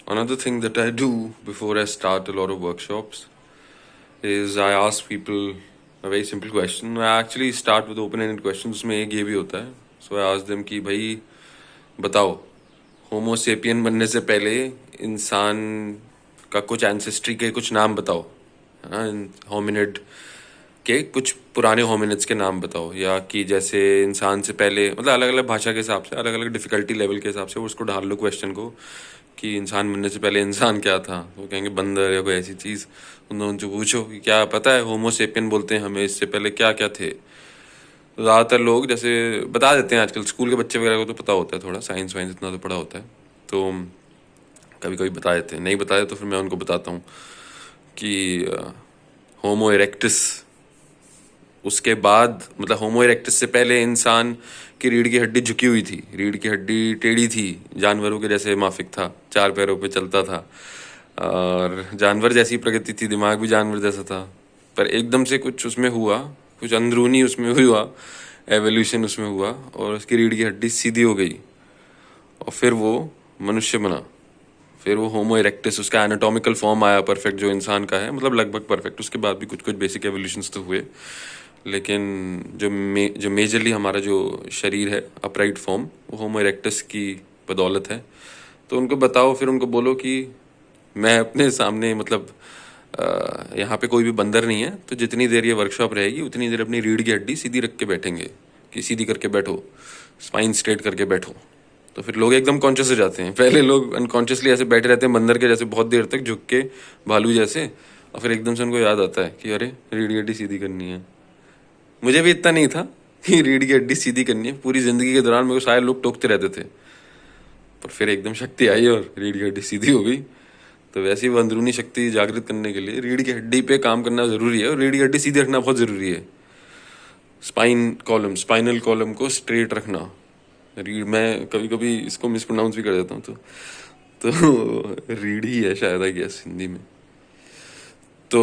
Another thing that I do before I start a lot of workshops is I ask people a very simple question. I actually start with open-ended questions. उसमें एक ये भी होता है. So I ask them कि भाई बताओ, Homo sapien बनने से पहले इंसान का कुछ एंसेस्ट्री के कुछ नाम बताओ. होमिनिड के कुछ पुराने होमिनिड्स के नाम बताओ, या कि जैसे इंसान से पहले, मतलब अलग अलग भाषा के हिसाब से, अलग अलग डिफिकल्टी लेवल के हिसाब से उसको ढाल लो क्वेश्चन को कि इंसान बनने से पहले इंसान क्या था. वो कहेंगे बंदर या कोई ऐसी चीज़. उनसे पूछो कि क्या पता है होमोसेपियन बोलते हैं हमें, इससे पहले क्या क्या थे. ज़्यादातर लोग जैसे बता देते हैं. आजकल स्कूल के बच्चे वगैरह को तो पता होता है, थोड़ा साइंस वाइंस इतना तो पढ़ा होता है, तो कभी कभी बता देते हैं. नहीं बताए तो फिर मैं उनको बताता हूँ कि होमो इरेक्टस, उसके बाद मतलब होमो इरेक्टस से पहले इंसान की रीढ़ की हड्डी झुकी हुई थी, रीढ़ की हड्डी टेढ़ी थी, जानवरों के जैसे माफिक था, 4 पैरों पे चलता था और जानवर जैसी प्रकृति थी, दिमाग भी जानवर जैसा था. पर एकदम से कुछ उसमें हुआ, कुछ अंदरूनी उसमें हुआ, एवोल्यूशन उसमें हुआ और उसकी रीढ़ की हड्डी सीधी हो गई और फिर वो मनुष्य बना. फिर वो होमो इरेक्टस, उसका एनाटॉमिकल फॉर्म आया परफेक्ट जो इंसान का है, मतलब लगभग परफेक्ट. उसके बाद भी कुछ कुछ बेसिक एवोल्यूशंस तो हुए, लेकिन जो मेजरली हमारा जो शरीर है अपराइट फॉर्म, वो होमो इरेक्टस की बदौलत है. तो उनको बताओ, फिर उनको बोलो कि मैं अपने सामने मतलब यहाँ पे कोई भी बंदर नहीं है, तो जितनी देर ये वर्कशॉप रहेगी उतनी देर अपनी रीढ़ की हड्डी सीधी रख के बैठेंगे, कि सीधी करके बैठो, स्पाइन स्ट्रेट करके बैठो. तो फिर लोग एकदम कॉन्शियस हो जाते हैं. पहले लोग अनकॉन्शियसली ऐसे बैठे रहते हैं बंदर के जैसे बहुत देर तक झुक के, भालू जैसे, और फिर एकदम से उनको याद आता है कि अरे रीढ़ की हड्डी सीधी करनी है. मुझे भी इतना नहीं था कि रीढ़ की हड्डी सीधी करनी है. पूरी जिंदगी के दौरान मेरे को सारे लोग टोकते रहते थे, पर फिर एकदम शक्ति आई और रीढ़ की हड्डी सीधी हो गई. तो वैसे ही वो अंदरूनी शक्ति जागृत करने के लिए रीढ़ की हड्डी पे काम करना जरूरी है, और रीढ़ की हड्डी सीधी रखना बहुत जरूरी है. स्पाइनल कॉलम को स्ट्रेट रखना. मैं कभी कभी इसको मिसप्रोनाउंस भी कर देता हूँ, तो रीढ़ ही है शायद, आई गेस, हिंदी में. तो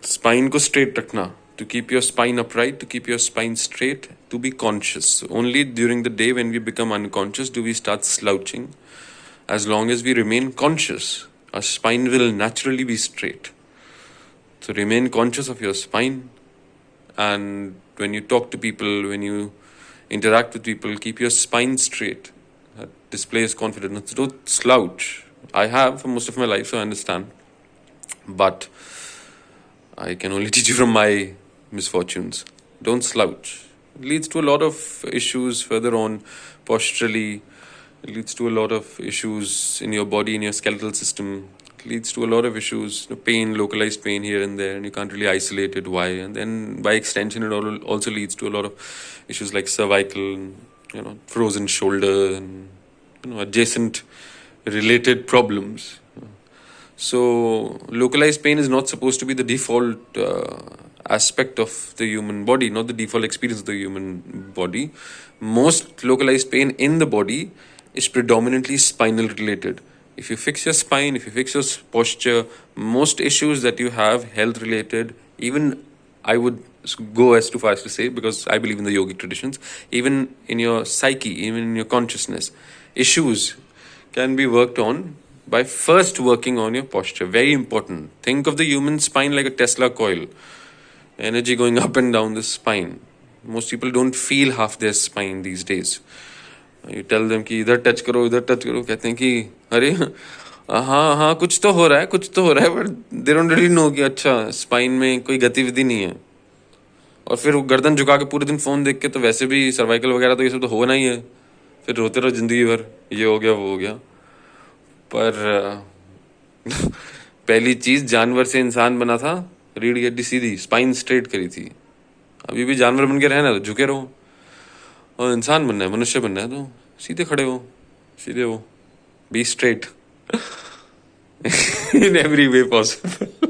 स्पाइन को स्ट्रेट रखना, to keep your spine upright, to keep your spine straight, to be conscious. Only during the day when we become unconscious do we start slouching. As long as we remain conscious, our spine will naturally be straight. So remain conscious of your spine, and when you talk to people, when you interact with people, keep your spine straight. That displays confidence. Don't slouch. I have for most of my life, so I understand. But I can only teach you from my misfortunes. Don't slouch. It leads to a lot of issues further on, posturally. It leads to a lot of issues in your body, in your skeletal system. It leads to a lot of issues, pain, localized pain here and there, and you can't really isolate it. Why? And then by extension, it also leads to a lot of issues like cervical, frozen shoulder, and adjacent related problems. So localized pain is not supposed to be the default aspect of the human body, not the default experience of the human body. Most localized pain in the body is predominantly spinal related. If you fix your spine, if you fix your posture, most issues that you have health related, even I would go as too far as to say, because I believe in the yogic traditions, even in your psyche, even in your consciousness, issues can be worked on by first working on your posture. Very important. Think of the human spine like a Tesla coil. Energy going up and down the spine. Most people don't feel half their spine these days. You tell them कि इधर touch करो, इधर touch करो, कहते हैं कि अरे हाँ हाँ कुछ तो हो रहा है, कुछ तो हो रहा है, but they don't really know कि अच्छा स्पाइन में कोई गतिविधि नहीं है. और फिर वो गर्दन झुका के पूरे दिन फोन देख के, तो वैसे भी सर्वाइकल वगैरह तो ये सब तो होना ही है. फिर रोते रहो जिंदगी भर, ये हो गया वो हो गया. पर पहली चीज, जानवर से इंसान बना था, रीढ़ की हड्डी सीधी, स्पाइन स्ट्रेट करी थी. अभी भी जानवर बन के रहना तो झुके रहो, और इंसान बनना है, मनुष्य बनना है तो सीधे खड़े हो, सीधे हो, be straight in every way possible.